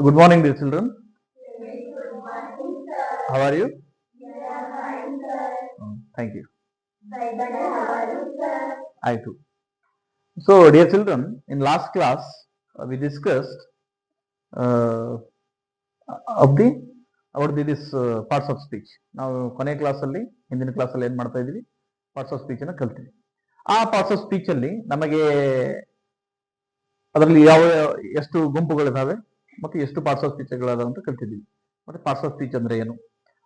Good morning, dear children. How are you? Thank you. I too. So, dear children, in last class we discussed uh, of the about this parts of speech. ನಾವು ಕೊನೆ class ಅಲ್ಲಿ ಹಿಂದಿನ class ಅಲ್ಲಿ ಏನ್ ಮಾಡ್ತಾ ಇದೀವಿ, parts of speech ಅನ್ನ ಕಲ್ತೀವಿ. ಆ ಪಾರ್ಟ್ಸ್ ಆಫ್ ಸ್ಪೀಚ್ ಅಲ್ಲಿ ನಮಗೆ ಅದರಲ್ಲಿ ಯಾವ ಎಷ್ಟು ಗುಂಪುಗಳಿದಾವೆ ಮತ್ತು ಎಷ್ಟು ಪಾರ್ಟ್ಸ್ ಆಫ್ ಸ್ಪೀಚ್ಗಳಾದಾವೆ ಅಂತ ಕಲ್ತಿದ್ದೀವಿ. ಮತ್ತೆ ಪಾರ್ಟ್ಸ್ ಆಫ್ ಸ್ಪೀಚ್ ಅಂದ್ರೆ ಏನು,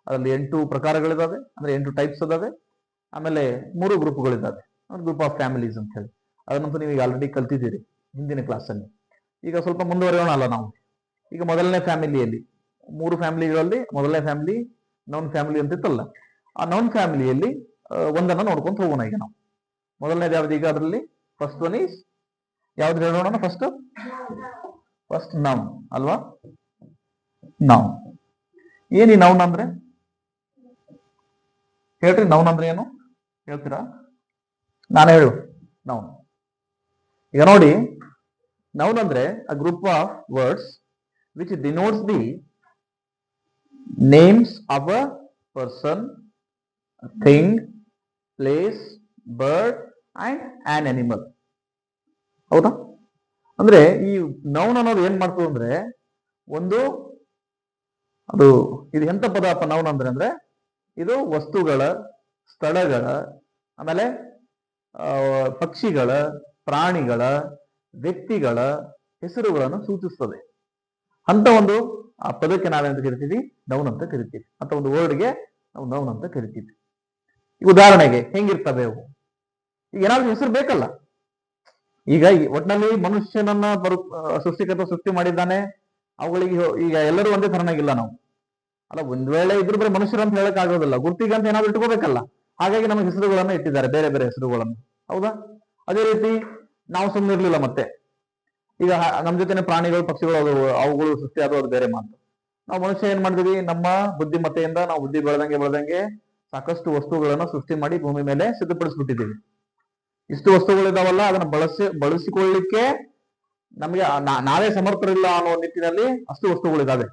ಅದರಲ್ಲಿ 8 ಪ್ರಕಾರಗಳಿದಾವೆ, ಅಂದ್ರೆ 8 ಟೈಪ್ಸ್ ಅದಾವೆ. ಆಮೇಲೆ 3 ಗ್ರೂಪ್ಗಳಿದಾವೆ, ಗ್ರೂಪ್ ಆಫ್ ಫ್ಯಾಮಿಲೀಸ್ ಅಂತ ಹೇಳಿ. ಅದನ್ನಂತೂ ನೀವು ಈಗ ಆಲ್ರೆಡಿ ಕಲ್ತಿದ್ದೀರಿ ಹಿಂದಿನ ಕ್ಲಾಸಲ್ಲಿ. ಈಗ ಸ್ವಲ್ಪ ಮುಂದುವರಿಯೋಣ ಅಲ್ಲ ನಾವು. ಈಗ ಮೊದಲನೇ ಫ್ಯಾಮಿಲಿಯಲ್ಲಿ 3 ಫ್ಯಾಮಿಲಿಗಳಲ್ಲಿ ಮೊದಲನೇ ಫ್ಯಾಮಿಲಿ ನೌನ್ ಫ್ಯಾಮಿಲಿ ಅಂತ ಇತ್ತಲ್ಲ, ಆ ನೌನ್ ಫ್ಯಾಮಿಲಿಯಲ್ಲಿ ಒಂದನ್ನ ನೋಡ್ಕೊಂತ ಹೋಗೋಣ. ಈಗ ನಾವು ಮೊದಲನೇದು ಯಾವ್ದು, ಈಗ ಅದರಲ್ಲಿ ಫಸ್ಟ್ ಒನ್ ಈಸ್ ಯಾವ್ದು ಹೇಳೋಣ? ಫಸ್ಟ್ ನೌನ್ ಅಲ್ವಾ? ನೌನ್ ಏನಿ ನೌನ್ ಅಂದ್ರೆ ಹೇಳ್ರಿ, ನೌನ್ ಅಂದ್ರೆ ಏನು ಹೇಳ್ತೀರಾ? ನಾನು ಹೇಳು ನೌನ್. ಈಗ ನೋಡಿ, ನೌನ್ ಅಂದ್ರೆ a group of words which denotes the names of a person, thing, place, bird and on animal. ಹೌದಾ? ಅಂದ್ರೆ ಈ ನೌನ್ ಅನ್ನೋದು ಏನ್ ಮಾಡ್ತದೆ ಅಂದ್ರೆ, ಒಂದು ಅದು ಇದು ಎಂತ ಪದಾರ್ಥ ನೌನ್ ಅಂದ್ರೆ ಇದು ವಸ್ತುಗಳ, ಸ್ಥಳಗಳ, ಆಮೇಲೆ ಪಕ್ಷಿಗಳ, ಪ್ರಾಣಿಗಳ, ವ್ಯಕ್ತಿಗಳ ಹೆಸರುಗಳನ್ನು ಸೂಚಿಸ್ತದೆ. ಅಂತ ಒಂದು ಆ ಪದಕ್ಕೆ ನಾವೇಂತ ಕರಿತೀವಿ? ನೌನ್ ಅಂತ ಕರಿತೀವಿ. ಅಂತ ಒಂದು ವರ್ಡ್ಗೆ ನಾವು ನೌನ್ ಅಂತ ಕರಿತೀವಿ. ಈಗ ಉದಾಹರಣೆಗೆ ಹೆಂಗಿರ್ತವೆ ಅವು? ಈಗ ಏನಾದ್ರೂ ಹೆಸರು ಬೇಕಲ್ಲ. ಈಗ ಒಟ್ಟಿನಲ್ಲಿ ಮನುಷ್ಯನನ್ನ ಸೃಷ್ಟಿಕರ್ತ ಸೃಷ್ಟಿ ಮಾಡಿದ್ದಾನೆ. ಅವುಗಳಿಗೆ ಈಗ ಎಲ್ಲರೂ ಒಂದೇ ತರನಾಗಿಲ್ಲ ನಾವು ಅಲ್ಲ. ಒಂದ್ ವೇಳೆ ಇದ್ರು ಬರೀ ಮನುಷ್ಯರು ಅಂತ ಹೇಳಕ್ ಆಗೋದಿಲ್ಲ, ಗುರ್ತಿಗೆ ಅಂತ ಏನಾದ್ರು ಇಟ್ಕೋಬೇಕಲ್ಲ. ಹಾಗಾಗಿ ನಮಗೆ ಹೆಸರುಗಳನ್ನ ಇಟ್ಟಿದ್ದಾರೆ, ಬೇರೆ ಬೇರೆ ಹೆಸರುಗಳನ್ನು. ಹೌದಾ? ಅದೇ ರೀತಿ ನಾವು ಸುಮ್ಮನೆ ಇರ್ಲಿಲ್ಲ. ಮತ್ತೆ ಈಗ ನಮ್ ಜೊತೆನೆ ಪ್ರಾಣಿಗಳು, ಪಕ್ಷಿಗಳು, ಅವುಗಳು ಸೃಷ್ಟಿ ಆದವು, ಅದು ಬೇರೆ ಮಾತು. ನಾವು ಮನುಷ್ಯ ಏನ್ ಮಾಡಿದ್ವಿ, ನಮ್ಮ ಬುದ್ಧಿಮತ್ತೆಯಿಂದ ನಾವು ಬುದ್ಧಿ ಬೆಳೆದಂಗೆ ಸಾಕಷ್ಟು ವಸ್ತುಗಳನ್ನ ಸೃಷ್ಟಿ ಮಾಡಿ ಭೂಮಿ ಮೇಲೆ ಸಿದ್ಧಪಡಿಸ್ಬಿಟ್ಟಿದ್ದೀವಿ. ಇಷ್ಟು ವಸ್ತುಗಳಿದಾವಲ್ಲ, ಅದನ್ನ ಬಳಸಿಕೊಳ್ಳಿಕ್ಕೆ ನಮಗೆ ನಾವೇ ಸಮರ್ಥರಿಲ್ಲ ಅನ್ನೋ ನಿಟ್ಟಿನಲ್ಲಿ ಅಷ್ಟು ವಸ್ತುಗಳಿದಾವೆ.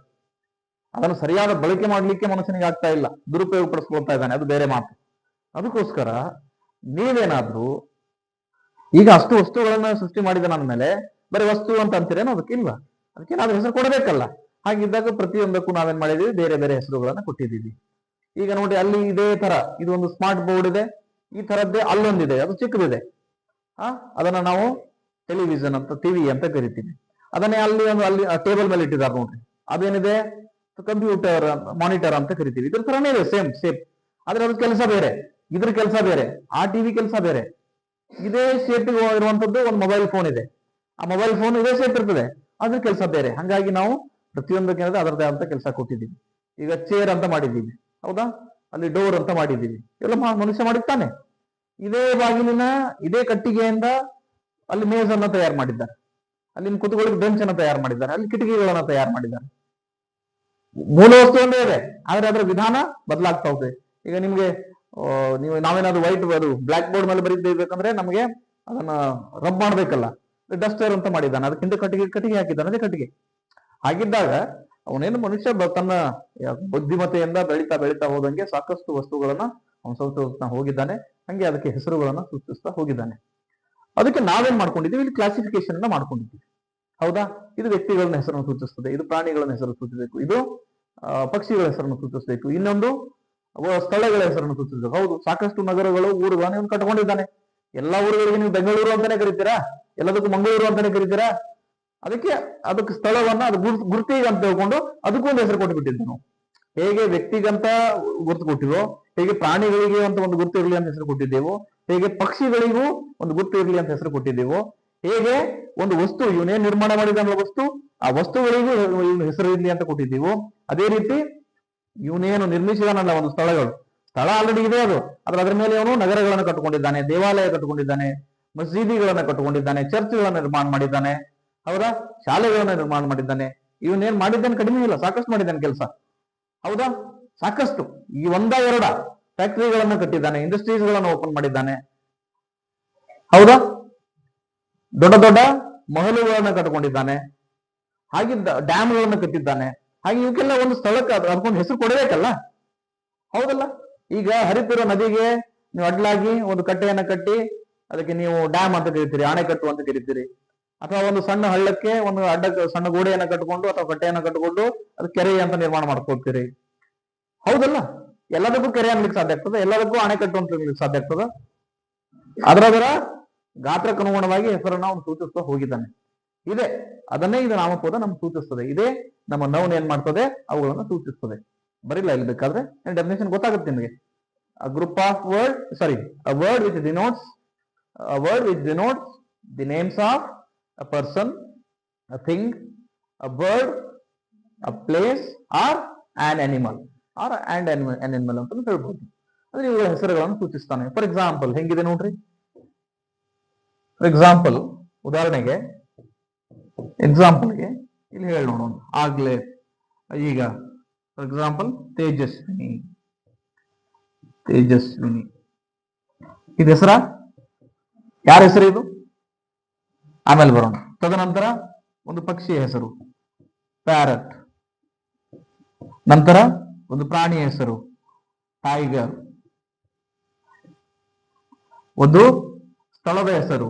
ಅದನ್ನು ಸರಿಯಾದ ಬಳಕೆ ಮಾಡ್ಲಿಕ್ಕೆ ಮನುಷ್ಯನಿಗೆ ಆಗ್ತಾ ಇಲ್ಲ, ದುರುಪಯೋಗ ಪಡಿಸ್ಕೊಳ್ತಾ ಇದ್ದಾನೆ, ಅದು ಬೇರೆ ಮಾತು. ಅದಕ್ಕೋಸ್ಕರ ನೀವೇನಾದ್ರೂ ಈಗ ಅಷ್ಟು ವಸ್ತುಗಳನ್ನ ಸೃಷ್ಟಿ ಮಾಡಿದ ಮೇಲೆ ಬರೀ ವಸ್ತು ಅಂತ ಅಂತೀರೇನೋ? ಅದಕ್ಕಿಲ್ವಾ? ಅದಕ್ಕೇನಾದ್ರೂ ಹೆಸರು ಕೊಡಬೇಕಲ್ಲ. ಹಾಗಿದ್ದಾಗ ಪ್ರತಿಯೊಂದಕ್ಕೂ ನಾವೇನ್ ಮಾಡಿದೀವಿ, ಬೇರೆ ಬೇರೆ ಹೆಸರುಗಳನ್ನ ಕೊಟ್ಟಿದ್ದೀವಿ. ಈಗ ನೋಡಿ, ಅಲ್ಲಿ ಇದೇ ತರ ಇದು ಒಂದು ಸ್ಮಾರ್ಟ್ ಬೋರ್ಡ್ ಇದೆ, ಈ ತರದ್ದೇ ಅಲ್ಲೊಂದಿದೆ, ಅದು ಚಿಕ್ಕದಿದೆ. ಅದನ್ನ ನಾವು ಟೆಲಿವಿಷನ್ ಅಂತ, ಟಿವಿ ಅಂತ ಕರಿತೀವಿ. ಅದನ್ನೇ ಅಲ್ಲಿ ಟೇಬಲ್ ಮೇಲೆ ಇಟ್ಟಿದ್ದಾರೆ ನೋಡ್ರಿ, ಅದೇನಿದೆ ಕಂಪ್ಯೂಟರ್ ಮಾನಿಟರ್ ಅಂತ ಕರಿತೀವಿ. ಇದ್ರ ತರನೇ ಇದೆ, ಸೇಮ್ ಶೇಪ್. ಆದ್ರೆ ಅದ್ರ ಕೆಲಸ ಬೇರೆ, ಇದ್ರ ಕೆಲಸ ಬೇರೆ, ಆ ಟಿವಿ ಕೆಲಸ ಬೇರೆ. ಇದೇ ಶೇಪ್ ಇರುವಂತದ್ದು ಒಂದು ಮೊಬೈಲ್ ಫೋನ್ ಇದೆ, ಆ ಮೊಬೈಲ್ ಫೋನ್ ಇದೇ ಶೇಪ್ ಇರ್ತದೆ, ಅದ್ರ ಕೆಲಸ ಬೇರೆ. ಹಂಗಾಗಿ ನಾವು ಪ್ರತಿಯೊಂದಕ್ಕೆ ಅದರದೇ ಅಂತ ಕೆಲಸ ಕೊಟ್ಟಿದ್ದೀವಿ. ಈಗ ಚೇರ್ ಅಂತ ಮಾಡಿದ್ದೀವಿ, ಹೌದಾ? ಅಲ್ಲಿ ಡೋರ್ ಅಂತ ಮಾಡಿದ್ದೀವಿ, ಎಲ್ಲ ಮನುಷ್ಯ ಮಾಡಿರ್ತಾನೆ. ಇದೇ ಬಾಗಿಲಿನ ಇದೇ ಕಟ್ಟಿಗೆಯಿಂದ ಅಲ್ಲಿ ಮೇಜನ್ನ ತಯಾರು ಮಾಡಿದ್ದಾರೆ, ಅಲ್ಲಿ ಕುತ್ಕೊಳ್ಳಿಕ್ಕೆ ಬೆಂಚ್ ಅನ್ನ ತಯಾರು ಮಾಡಿದ್ದಾರೆ, ಅಲ್ಲಿ ಕಿಟಕಿಗಳನ್ನ ತಯಾರು ಮಾಡಿದ್ದಾರೆ. ಮೂಲ ವಸ್ತು ಒಂದೇ ಇದೆ, ಆದ್ರೆ ಅದರ ವಿಧಾನ ಬದಲಾಗ್ತಾ ಹೋಗ್ತದೆ. ಈಗ ನಿಮ್ಗೆ ನಾವೇನಾದ್ರು ವೈಟ್ ಅದು ಬ್ಲಾಕ್ ಬೋರ್ಡ್ ಮೇಲೆ ಬರೀಬೇಕಂದ್ರೆ ನಮಗೆ ಅದನ್ನ ರಬ್ ಮಾಡ್ಬೇಕಲ್ಲ, ಡಸ್ಟರ್ ಅಂತ ಮಾಡಿದ್ದಾನೆ, ಅದಕ್ಕಿಂತ ಕಟ್ಟಿಗೆ ಹಾಕಿದ್ದಾನೆ, ಅದೇ ಕಟ್ಟಿಗೆ. ಹಾಗಿದ್ದಾಗ ಅವನೇನು ಮನುಷ್ಯ ತನ್ನ ಬುದ್ಧಿಮತ್ತೆಯಿಂದ ಬೆಳೀತಾ ಹೋದಂಗೆ ಸಾಕಷ್ಟು ವಸ್ತುಗಳನ್ನ ಅವನು ಸೂಚಿಸ್ತಾ ಹೋಗಿದ್ದಾನೆ. ಹಂಗೆ ಅದಕ್ಕೆ ಹೆಸರುಗಳನ್ನ ಸೂಚಿಸ್ತಾ ಹೋಗಿದ್ದಾನೆ. ಅದಕ್ಕೆ ನಾವೇನ್ ಮಾಡ್ಕೊಂಡಿದ್ದೀವಿ, ಇಲ್ಲಿ ಕ್ಲಾಸಿಫಿಕೇಶನ್ ಅನ್ನ ಮಾಡ್ಕೊಂಡಿದ್ದೀವಿ. ಹೌದಾ? ಇದು ವ್ಯಕ್ತಿಗಳನ್ನ ಹೆಸರನ್ನು ಸೂಚಿಸ್ತದೆ, ಇದು ಪ್ರಾಣಿಗಳನ್ನ ಹೆಸರು ಸೂಚಿಸಬೇಕು, ಇದು ಪಕ್ಷಿಗಳ ಹೆಸರನ್ನು ಸೂಚಿಸಬೇಕು, ಇನ್ನೊಂದು ಸ್ಥಳಗಳ ಹೆಸರನ್ನು ಸೂಚಿಸಬೇಕು. ಹೌದು, ಸಾಕಷ್ಟು ನಗರಗಳು, ಊರುಗಳನ್ನ ಇವನು ಕಟ್ಕೊಂಡಿದ್ದಾನೆ. ಎಲ್ಲಾ ಊರುಗಳಿಗೆ ನೀವು ಬೆಂಗಳೂರು ಅಂತಾನೆ ಕರಿತೀರಾ, ಎಲ್ಲದಕ್ಕೂ ಮಂಗಳೂರು ಅಂತಾನೆ ಕರಿತೀರಾ. ಅದಕ್ಕೆ ಸ್ಥಳವನ್ನ ಅದು ಗುರ್ತಿಗೆ ಅಂತ ಹೇಳ್ಕೊಂಡು ಅದಕ್ಕೊಂದು ಹೆಸರು ಕೊಟ್ಟುಬಿಟ್ಟಿದ್ವಿ ನಾವು. ಹೇಗೆ ವ್ಯಕ್ತಿಗಂತ ಗುರ್ತು ಕೊಟ್ಟಿವೋ, ಹೇಗೆ ಪ್ರಾಣಿಗಳಿಗೆ ಅಂತ ಒಂದು ಗುರ್ತು ಇರಲಿ ಅಂತ ಹೆಸರು ಕೊಟ್ಟಿದ್ದೇವೋ, ಹೇಗೆ ಪಕ್ಷಿಗಳಿಗೂ ಒಂದು ಗುರ್ತು ಇರಲಿ ಅಂತ ಹೆಸರು ಕೊಟ್ಟಿದ್ದೇವೋ, ಹೇಗೆ ಒಂದು ವಸ್ತು ಇವನೇನ್ ನಿರ್ಮಾಣ ಮಾಡಿದ ವಸ್ತು, ಆ ವಸ್ತುಗಳಿಗೂ ಹೆಸರು ಇರಲಿ ಅಂತ ಕೊಟ್ಟಿದ್ದೀವೋ, ಅದೇ ರೀತಿ ಇವನೇನು ನಿರ್ಮಿಸಿದಾನಲ್ಲ ಒಂದು ಸ್ಥಳ ಆಲ್ರೆಡಿ ಇದೆ ಅದು, ಆದ್ರೆ ಅದರ ಮೇಲೆ ಅವನು ನಗರಗಳನ್ನು ಕಟ್ಟಿಕೊಂಡಿದ್ದಾನೆ, ದೇವಾಲಯ ಕಟ್ಟಿಕೊಂಡಿದ್ದಾನೆ, ಮಸೀದಿಗಳನ್ನ ಕಟ್ಟಿಕೊಂಡಿದ್ದಾನೆ, ಚರ್ಚ್ಗಳನ್ನ ನಿರ್ಮಾಣ ಮಾಡಿದ್ದಾನೆ, ಹೌದಾ? ಶಾಲೆಗಳನ್ನ ನಿರ್ಮಾಣ ಮಾಡಿದ್ದಾನೆ. ಇವನೇನ್ ಮಾಡಿದ್ದಾನೆ ಕಡಿಮೆ ಇಲ್ಲ, ಸಾಕಷ್ಟು ಮಾಡಿದ್ದಾನೆ ಕೆಲಸ. ಹೌದಾ? ಸಾಕಷ್ಟು, ಈ ಎರಡ ಫ್ಯಾಕ್ಟರಿಗಳನ್ನ ಕಟ್ಟಿದ್ದಾನೆ, ಇಂಡಸ್ಟ್ರೀಸ್ ಗಳನ್ನ ಓಪನ್ ಮಾಡಿದ್ದಾನೆ. ಹೌದಾ? ದೊಡ್ಡ ದೊಡ್ಡ ಮಹಲುಗಳನ್ನ ಕಟ್ಟಿಕೊಂಡಿದ್ದಾನೆ. ಹಾಗಿದ್ದ ಡ್ಯಾಮ್ಗಳನ್ನು ಕಟ್ಟಿದ್ದಾನೆ. ಹಾಗೆ ಇವಕ್ಕೆಲ್ಲ ಒಂದು ಸ್ಥಳಕ್ಕೆ ಅದಕ್ಕೊಂದು ಹೆಸರು ಕೊಡಬೇಕಲ್ಲ, ಹೌದಲ್ಲ? ಈಗ ಹರಿತಿರೋ ನದಿಗೆ ನೀವು ಅಡ್ಲಾಗಿ ಒಂದು ಕಟ್ಟೆಯನ್ನ ಕಟ್ಟಿ ಅದಕ್ಕೆ ನೀವು ಡ್ಯಾಮ್ ಅಂತ ಕರಿತೀರಿ, ಅಣೆಕಟ್ಟು ಅಂತ ಕರಿತೀರಿ. ಅಥವಾ ಒಂದು ಸಣ್ಣ ಹಳ್ಳಕ್ಕೆ ಒಂದು ಸಣ್ಣ ಗೋಡೆಯನ್ನ ಕಟ್ಕೊಂಡು ಅಥವಾ ಕಟ್ಟೆಯನ್ನ ಕಟ್ಟಿಕೊಂಡು ಅದು ಕೆರೆ ಅಂತ ನಿರ್ಮಾಣ ಮಾಡ್ಕೊಳ್ತೀರಿ, ಹೌದಲ್ಲ? ಎಲ್ಲದಕ್ಕೂ ಕೆರೆ ಅನ್ಲಿಕ್ಕೆ ಸಾಧ್ಯ ಆಗ್ತದೆ, ಎಲ್ಲದಕ್ಕೂ ಅಣೆಕಟ್ಟು ಅಂತ ಅನ್ಲಿಕ್ಕೆ ಸಾಧ್ಯ ಆಗ್ತದ? ಅದರ ಗಾತ್ರಕ್ಕೆ ಅನುಗುಣವಾಗಿ ಹೆಸರನ್ನ ಅವನು ಸೂಚಿಸ್ತಾ ಹೋಗಿದ್ದಾನೆ. ಇದೆ ಅದನ್ನೇ ಇದು ನಾಮಪದ ನಮ್ಗೆ ಸೂಚಿಸ್ತದೆ. ಇದೇ ನಮ್ಮ ನೌನ್ ಏನ್ ಮಾಡ್ತದೆ, ಅವುಗಳನ್ನು ಸೂಚಿಸ್ತದೆ. ಬರಿಲ್ಲ ಇಲ್ಲಿ ಬೇಕಾದ್ರೆ ಡೆಫಿನೇಷನ್ ಗೊತ್ತಾಗುತ್ತೆ ನಿಮಗೆ. A group of words, sorry, a word which denotes the names of a person, a thing, a bird, a place or an animal or an animal ಅಂತ ಹೇಳ್ಬೋದು. ಅಂದ್ರೆ ಇವುಗಳ ಹೆಸರುಗಳನ್ನು ಸೂಚಿಸ್ತಾನೆ. ಫಾರ್ ಎಕ್ಸಾಂಪಲ್ ಹೆಂಗಿದೆ ನೋಡ್ರಿ. ಫಾರ್ ಎಕ್ಸಾಂಪಲ್ ಉದಾಹರಣೆಗೆ ಎಕ್ಸಾಂಪಲ್ಗೆ ಇಲ್ಲಿ ಹೇಳಿ ನೋಡೋಣ. ಆಗ್ಲೇ ಈಗ ಫಾರ್ ಎಕ್ಸಾಂಪಲ್ ತೇಜಸ್ವಿನಿ, ತೇಜಸ್ವಿನಿ ಇದು ಹೆಸರ? ಯಾರ ಹೆಸರು ಇದು? ಆಮೇಲೆ ಬರೋಣ. ತದನಂತರ ಒಂದು ಪಕ್ಷಿಯ ಹೆಸರು ಪ್ಯಾರಟ್, ನಂತರ ಒಂದು ಪ್ರಾಣಿಯ ಹೆಸರು ಟೈಗರ್, ಒಂದು ಸ್ಥಳದ ಹೆಸರು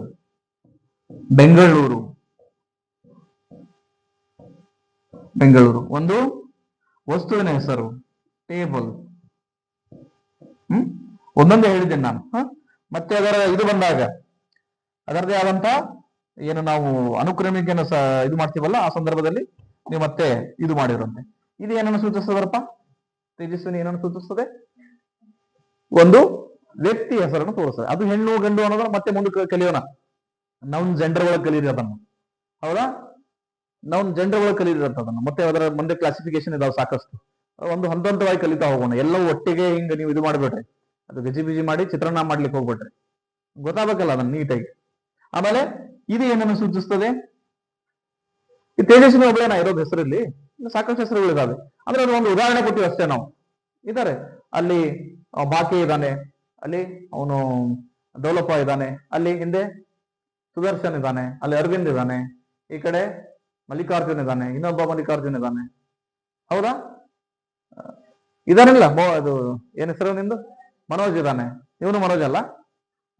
ಬೆಂಗಳೂರು, ಬೆಂಗಳೂರು, ಒಂದು ವಸ್ತುವಿನ ಹೆಸರು ಟೇಬಲ್. ಒಂದೊಂದೇ ಹೇಳಿದ್ದೇನೆ ನಾನು. ಮತ್ತೆ ಅದರ ಇದು ಬಂದಾಗ ಅದರದೇ ಆದಂತ ಏನು ನಾವು ಅನುಕ್ರಮಿಕೆಯನ್ನು ಇದು ಮಾಡ್ತೀವಲ್ಲ, ಆ ಸಂದರ್ಭದಲ್ಲಿ ನೀವು ಮತ್ತೆ ಇದು ಮಾಡಿರಂತೆ. ಇದು ಏನನ್ನು ಸೂಚಿಸ್ತದಪ್ಪ? ತೇಜಸ್ವಿನಿ ಏನನ್ನು ಸೂಚಿಸ್ತದೆ? ಒಂದು ವ್ಯಕ್ತಿ ಹೆಸರನ್ನು ತೋರಿಸ್ತದೆ. ಅದು ಹೆಣ್ಣು ಗಂಡು ಅನ್ನೋದನ್ನ ಮತ್ತೆ ಮುಂದೆ ಕಲಿಯೋಣ. ನೌನ್ ಜೆಂಡರ್ ಒಳಗೆ ಕಲೀರಿ ಅದನ್ನು, ಹೌದಾ? ನೌನ್ ಜೆಂಡರ್ ಒಳಗೆ ಕಲೀರಿ ಅದನ್ನು. ಮತ್ತೆ ಅದರ ಮುಂದೆ ಕ್ಲಾಸಿಫಿಕೇಶನ್ ಇದಾವೆ ಸಾಕಷ್ಟು. ಒಂದು ಹಂತವಾಗಿ ಕಲಿತಾ ಹೋಗೋಣ. ಎಲ್ಲವೂ ಒಟ್ಟಿಗೆ ಹಿಂಗ ನೀವು ಇದು ಮಾಡ್ಬೇಡ್ರಿ, ಅದು ಗಜಿ ಬಿಜಿ ಮಾಡಿ ಚಿತ್ರಾನ್ನ ಮಾಡ್ಲಿಕ್ಕೆ ಹೋಗ್ಬೇಡ್ರಿ, ಗೊತ್ತಾಗಬೇಕಲ್ಲ ಅದನ್ನ ನೀಟಾಗಿ. ಆಮೇಲೆ ಇದು ಏನನ್ನು ಸೂಚಿಸ್ತದೆ? ಈ ತೇಜಸ್ವಿನಿ ಒಬ್ಬಳೇನ ಇರೋದು ಹೆಸರಲ್ಲಿ? ಸಾಕಷ್ಟು ಹೆಸರುಗಳಿದಾವೆ. ಅಂದ್ರೆ ಅದು ಒಂದು ಉದಾಹರಣೆ ಕೊಟ್ಟಿವಿ ಅಷ್ಟೇ ನಾವು. ಇದಾರೆ ಅಲ್ಲಿ ಬಾಕಿ ಇದ್ದಾನೆ, ಅಲ್ಲಿ ಅವನು ಡೋಲಪ್ಪ ಇದ್ದಾನೆ, ಅಲ್ಲಿ ಹಿಂದೆ ಸುದರ್ಶನ್ ಇದ್ದಾನೆ, ಅಲ್ಲಿ ಅರವಿಂದ್ ಇದ್ದಾನೆ, ಈ ಕಡೆ ಮಲ್ಲಿಕಾರ್ಜುನ್ ಇದ್ದಾನೆ, ಇನ್ನೊಬ್ಬ ಮಲ್ಲಿಕಾರ್ಜುನ್ ಇದ್ದಾನೆ, ಹೌದಾ? ಇದಾನಿಲ್ಲ ಅದು ಏನ್ ಹೆಸರು ನಿಂದು? ಮನೋಜ್ ಇದ್ದಾನೆ. ಇವನು ಮನೋಜ್ ಅಲ್ಲ,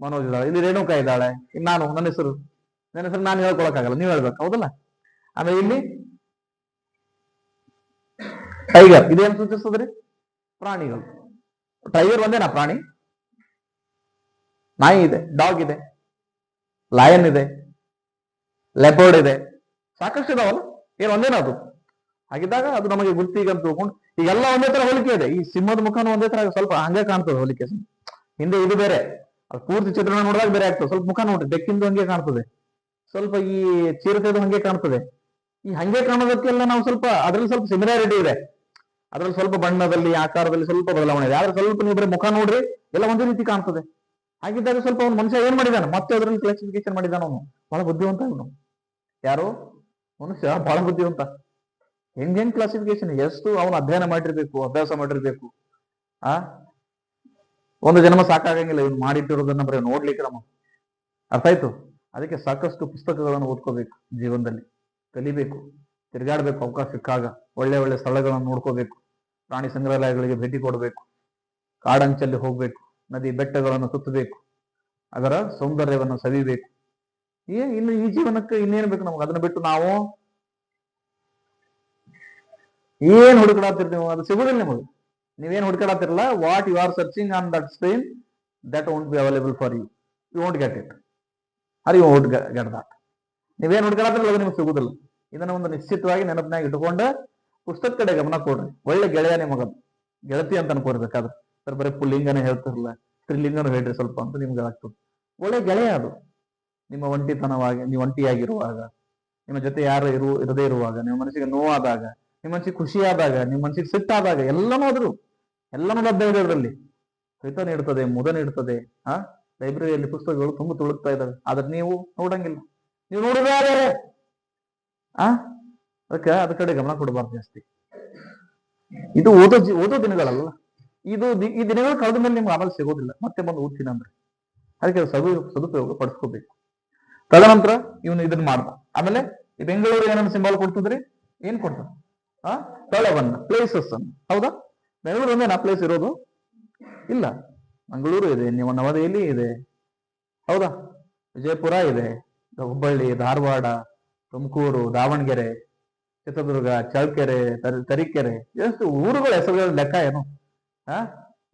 ಮನೋಜ್ ಇದ್ದಾಳೆ. ಇಲ್ಲಿ ರೇಣುಕಾ ಇದ್ದಾಳೆ. ನಾನು ನನ್ನ ಹೆಸರು ನಾನು ಹೇಳ್ಕೊಳಕ್ಕಾಗಲ್ಲ, ನೀವು ಹೇಳ್ಬೇಕು, ಹೌದಲ್ಲ? ಆಮೇಲೆ ಇಲ್ಲಿ ಟೈಗರ್, ಇದೇನು ಸೂಚಿಸ್ತದ್ರಿ? ಪ್ರಾಣಿಗಳು. ಟೈಗರ್ ಒಂದೇನಾ ಪ್ರಾಣಿ? ನಾಯಿ ಇದೆ, ಡಾಗ್ ಇದೆ, ಲಯನ್ ಇದೆ, ಲೆಪರ್ಡ್ ಇದೆ, ಸಾಕಷ್ಟು ಇದಾವಲ್ಲ. ಏನು ಒಂದೇನಾ ಅದು? ಹಾಗಿದ್ದಾಗ ಅದು ನಮಗೆ ಗುರ್ತಿಗೆ ಅಂತ ತಿಳ್ಕೊಂಡು ಈಗೆಲ್ಲ ಒಂದೇ ತರ ಹೋಲಿಕೆ ಇದೆ. ಈ ಸಿಂಹದ ಮುಖನೂ ಒಂದೇ ತರ ಸ್ವಲ್ಪ ಹಂಗೆ ಕಾಣ್ತದೆ ಹೋಲಿಕೆ. ಹಿಂದೆ ಇದು ಬೇರೆ, ಅದು ಪೂರ್ತಿ ಚಿತ್ರಣ ನೋಡಿದಾಗ ಬೇರೆ ಆಗ್ತದೆ. ಸ್ವಲ್ಪ ಮುಖ ನೋಡ್ರಿ, ಬೆಕ್ಕಿಂದು ಹಂಗೆ ಕಾಣ್ತದೆ, ಸ್ವಲ್ಪ ಈ ಚಿರತೆದು ಹಂಗೆ ಕಾಣ್ತದೆ. ಈ ಹಂಗೆ ಕಾಣೋದಕ್ಕೆಲ್ಲ ನಾವು ಸ್ವಲ್ಪ ಅದ್ರಲ್ಲಿ ಸ್ವಲ್ಪ ಸಿಮಿಲಾರಿಟಿ ಇದೆ. ಅದ್ರಲ್ಲಿ ಸ್ವಲ್ಪ ಬಣ್ಣದಲ್ಲಿ ಆಕಾರದಲ್ಲಿ ಸ್ವಲ್ಪ ಬದಲಾವಣೆ ಇದೆ. ಆದ್ರೆ ಸ್ವಲ್ಪ ನೀವು ಬರೀ ಮುಖ ನೋಡ್ರಿ ಎಲ್ಲ ಒಂದೇ ರೀತಿ ಕಾಣ್ತದೆ. ಹಾಗಿದ್ದಾಗ ಸ್ವಲ್ಪ ಒಂದು ಮನುಷ್ಯ ಏನ್ ಮಾಡಿದಾನೆ, ಮತ್ತೆ ಅದರಲ್ಲಿ ಕ್ಲಾಸಿಫಿಕೇಶನ್ ಮಾಡಿದಾನ. ಅವನು ಬಹಳ ಬುದ್ಧಿವಂತ. ಅವನು ಯಾರು? ಮನುಷ್ಯ ಬಹಳ ಬುದ್ಧಿವಂತ. ಹೆಂಗ್ ಕ್ಲಾಸಿಫಿಕೇಶನ್ ಎಷ್ಟು ಅವನು ಅಧ್ಯಯನ ಮಾಡಿರ್ಬೇಕು, ಅಭ್ಯಾಸ ಮಾಡಿರ್ಬೇಕು. ಒಂದು ಜನ್ಮ ಸಾಕಾಗಂಗಿಲ್ಲ ಇವನು ಮಾಡಿಟ್ಟಿರೋದನ್ನ ಬರೀ ನೋಡ್ಲಿಕ್ಕೆ. ನಮ್ಮ ಅರ್ಥ ಆಯ್ತು? ಅದಕ್ಕೆ ಸಾಕಷ್ಟು ಪುಸ್ತಕಗಳನ್ನು ಓದ್ಕೋಬೇಕು, ಜೀವನದಲ್ಲಿ ಕಲಿಬೇಕು, ತಿರುಗಾಡ್ಬೇಕು, ಅವಕಾಶ ಸಿಕ್ಕಾಗ ಒಳ್ಳೆ ಒಳ್ಳೆ ಸ್ಥಳಗಳನ್ನು ನೋಡ್ಕೋಬೇಕು, ಪ್ರಾಣಿ ಸಂಗ್ರಹಾಲಯಗಳಿಗೆ ಭೇಟಿ ಕೊಡಬೇಕು, ಕಾಡಂಚಲ್ಲಿ ಹೋಗ್ಬೇಕು, ನದಿ ಬೆಟ್ಟಗಳನ್ನು ಸುತ್ತಬೇಕು, ಅದರ ಸೌಂದರ್ಯವನ್ನು ಸವಿಬೇಕು. ಇನ್ನು ಈ ಜೀವನಕ್ಕೆ ಇನ್ನೇನು ಬೇಕು ನಮ್ಗೆ? ಅದನ್ನ ಬಿಟ್ಟು ನಾವು ಏನ್ ಹುಡುಕಾಡ್ತಿರ್ತೀವಿ ಅದು ಸಿಗುದಿಲ್ಲ ನಿಮಗೆ. ನೀವೇನ್ ಹುಡುಕಾಡ್ತಿರಲ್ಲ, what you are searching on that screen that won't be available for you. You won't get it or you won't get that. ನೀವೇನ್ ಹುಡುಕಾಡ್ತಿರಲ್ಲ ಅದು ನಿಮ್ಗೆ ಸಿಗುದಿಲ್ಲ. ಇದನ್ನ ಒಂದು ನಿಶ್ಚಿತವಾಗಿ ನೆನಪಿನಾಗ ಇಟ್ಕೊಂಡು ಪುಸ್ತಕ ಕಡೆ ಗಮನ ಕೊಡ್ರಿ. ಒಳ್ಳೆ ಗೆಳೆಯ ನಿಮಗದು, ಗೆಳತಿ ಅಂತ ಅನ್ಕೊಡ್ಬೇಕಾದ್ರೆ. ಸರ್ ಬರೀ ಪುಲ್ಲಿಂಗನೇ ಹೇಳ್ತಿರಲ್ಲ, ಸ್ತ್ರೀಲಿಂಗನೂ ಹೇಳ್ರಿ ಸ್ವಲ್ಪ ಅಂತ ನಿಮ್ಗೆ ಆಗ್ತದೆ. ಒಳ್ಳೆ ಗೆಳೆಯ ಅದು. ನಿಮ್ಮ ಒಂಟಿತನವಾಗಿ, ನೀವು ಒಂಟಿಯಾಗಿರುವಾಗ, ನಿಮ್ಮ ಜೊತೆ ಯಾರು ಇರದೇ ಇರುವಾಗ, ನಿಮ್ಮ ಮನಸ್ಸಿಗೆ ನೋವಾದಾಗ, ನಿಮ್ಮ ಮನಸ್ಸಿಗೆ ಖುಷಿ ಆದಾಗ, ನಿಮ್ಮ ಮನಸ್ಸಿಗೆ ಸಿಟ್ಟಾದಾಗ ಎಲ್ಲನೂ ಲಭ್ಯ ಇದೆ ಅದರಲ್ಲಿ. ಹಿತ ನೀಡುತ್ತದೆ, ಮುದ ನೀಡುತ್ತದೆ. ಲೈಬ್ರರಿಯಲ್ಲಿ ಪುಸ್ತಕಗಳು ತುಂಬ ತುಳುಕ್ತಾ ಇದ್ದಾವೆ. ಆದ್ರೆ ನೀವು ನೋಡಂಗಿಲ್ಲ, ನೀವು ನೋಡುದಾರೆ ಅದಕ್ಕೆ ಅದ ಕಡೆ ಗಮನ ಕೊಡಬಾರ್ದು ಜಾಸ್ತಿ. ಇದು ಓದೋ ದಿನಗಳಲ್ಲ. ಈ ದಿನಗಳು ಕಳೆದ ಮೇಲೆ ನಿಮ್ಗೆ ಆಮೇಲೆ ಸಿಗೋದಿಲ್ಲ, ಮತ್ತೆ ಬಂದು ಓದ್ತೀನಿ ಅಂದ್ರೆ. ಅದಕ್ಕೆ ಸದುಪಯೋಗ ಪಡಿಸ್ಕೋಬೇಕು. ತದನಂತರ ಇವನು ಇದನ್ನ ಮಾಡ್ದ. ಆಮೇಲೆ ಈ ಬೆಂಗಳೂರು ಏನನ್ನ ಸಿಂಬಲ್ ಕೊಡ್ತದ್ರಿ? ಏನ್ ಕೊಡ್ತದೆ? ಸ್ಥಳವನ್ನ, ಪ್ಲೇಸಸ್ ಅನ್ನ. ಹೌದಾ? ಬೆಂಗಳೂರು ಒಂದೇನಾ ಪ್ಲೇಸ್ ಇರೋದು? ಇಲ್ಲ. ಮಂಗಳೂರು ಇದೆ, ನೀವು ನವದೆಹಲಿ ಇದೆ, ಹೌದಾ, ವಿಜಯಪುರ ಇದೆ, ಹುಬ್ಬಳ್ಳಿ, ಧಾರವಾಡ, ತುಮಕೂರು, ದಾವಣಗೆರೆ, ಚಿತ್ರದುರ್ಗ, ಚಳ್ಳಕೆರೆ, ತರೀಕೆರೆ, ಎಷ್ಟು ಊರುಗಳ ಹೆಸರುಗಳ ಲೆಕ್ಕ ಏನು?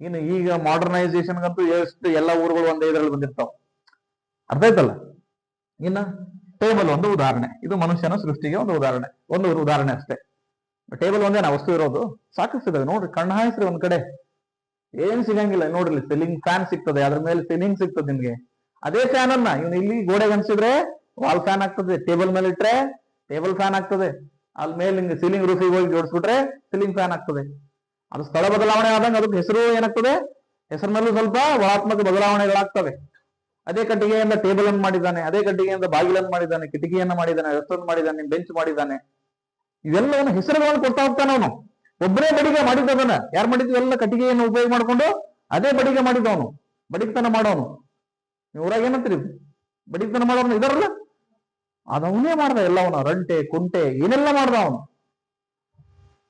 ಇನ್ನು ಈಗ ಮಾಡರ್ನೈಸೇಷನ್ಗಂತೂ ಎಷ್ಟು ಎಲ್ಲ ಊರುಗಳು ಒಂದೇ ಇದರಲ್ಲಿ ಬಂದಿರ್ತಾವ. ಅರ್ಥ ಆಯ್ತಲ್ಲ? ಇನ್ನ ಟೇಬಲ್ ಒಂದು ಉದಾಹರಣೆ, ಇದು ಮನುಷ್ಯನ ಸೃಷ್ಟಿಗೆ ಒಂದು ಉದಾಹರಣೆ ಅಷ್ಟೇ. ಟೇಬಲ್ ಒಂದೇ ನಾ ವಸ್ತು ಇರೋದು, ಸಾಕಷ್ಟು ಇದಾವೆ ನೋಡ್ರಿ, ಕಣ್ಣು ಹಾಯಿಸ್ರಿ ಒಂದ್ ಕಡೆ, ಏನ್ ಸಿಗಂಗಿಲ್ಲ ನೋಡ್ರಿ. ಸೀಲಿಂಗ್ ಫ್ಯಾನ್ ಸಿಗ್ತದೆ, ಅದ್ರ ಮೇಲೆ ಸೀಲಿಂಗ್ ಸಿಗ್ತದೆ ನಿಮ್ಗೆ. ಅದೇ ಫ್ಯಾನ್ ಅನ್ನ ಇವನು ಇಲ್ಲಿ ಗೋಡೆಗೆ ಅನ್ಸಿದ್ರೆ ವಾಲ್ ಫ್ಯಾನ್ ಆಗ್ತದೆ, ಟೇಬಲ್ ಮೇಲೆ ಇಟ್ರೆ ಟೇಬಲ್ ಫ್ಯಾನ್ ಆಗ್ತದೆ, ಅಲ್ಲಿ ಮೇಲೆ ನಿಮ್ಗೆ ಸೀಲಿಂಗ್ ರೂಫಿಗೆ ಹೋಗಿ ಜೋಡಿಸ್ಬಿಟ್ರೆ ಸೀಲಿಂಗ್ ಫ್ಯಾನ್ ಆಗ್ತದೆ. ಅದು ಸ್ಥಳ ಬದಲಾವಣೆ ಆದಂಗೆ ಅದಕ್ಕೆ ಹೆಸರು ಏನಾಗ್ತದೆ, ಹೆಸರಿನಲ್ಲೂ ಸ್ವಲ್ಪ ಒಳಾತ್ಮಕ ಬದಲಾವಣೆಗಳಾಗ್ತವೆ. ಅದೇ ಕಟ್ಟಿಗೆಯಿಂದ ಟೇಬಲ್ ಅನ್ನು ಮಾಡಿದ್ದಾನೆ, ಅದೇ ಕಟ್ಟಿಗೆಯಿಂದ ಬಾಗಿಲನ್ನು ಮಾಡಿದ್ದಾನೆ, ಕಿಟಕಿಯನ್ನು ಮಾಡಿದ್ದಾನೆ, ರೆಸ್ಟೋರೆಂಟ್ ಮಾಡಿದ್ದಾನೆ, ಬೆಂಚ್ ಮಾಡಿದ್ದಾನೆ. ಇವೆಲ್ಲವನ್ನು ಹೆಸರುಗಳನ್ನು ಕೊಡ್ತಾ ಹೋಗ್ತಾನೆ ಅವನು. ಒಬ್ಬನೇ ಬಡಿಗೆ ಮಾಡಿದ್ದವನ ಯಾರು ಮಾಡಿದ್ವಿ? ಎಲ್ಲ ಕಟ್ಟಿಗೆಯನ್ನು ಉಪಯೋಗ ಮಾಡ್ಕೊಂಡು ಅದೇ ಬಡಿಗೆ ಮಾಡಿದವನು, ಬಡಿಗ್ತನ ಮಾಡೋನು. ನೀವು ಊರಾಗ ಏನಂತೀರಿ? ಬಡಿಗ್ತನ ಮಾಡೋನು ಇದಾರಲ್ಲ, ಅದವನೇ ಮಾಡ್ದ ಎಲ್ಲವನ್ನ. ರಂಟೆ, ಕುಂಟೆ, ಏನೆಲ್ಲ ಮಾಡ್ದ ಅವನು.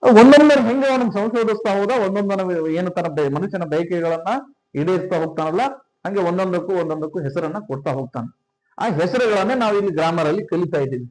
ಒಂದೊಂದರ ಹೆಂಗೆ ಅವನು ಸಂಶೋಧಿಸ್ತಾ ಹೋದ, ಒಂದೊಂದನ ಏನು ತನ್ನ ಮನುಷ್ಯನ ಬಯಕೆಗಳನ್ನ ಈಡೇರಿಸ್ತಾ ಹೋಗ್ತಾನಲ್ಲ, ಹಂಗೆ ಒಂದೊಂದಕ್ಕೂ ಹೆಸರನ್ನ ಕೊಡ್ತಾ ಹೋಗ್ತಾನೆ. ಆ ಹೆಸರುಗಳನ್ನೇ ನಾವು ಇಲ್ಲಿ ಗ್ರಾಮರ್ ಅಲ್ಲಿ ಕಲಿತಾ ಇದ್ದೀವಿ.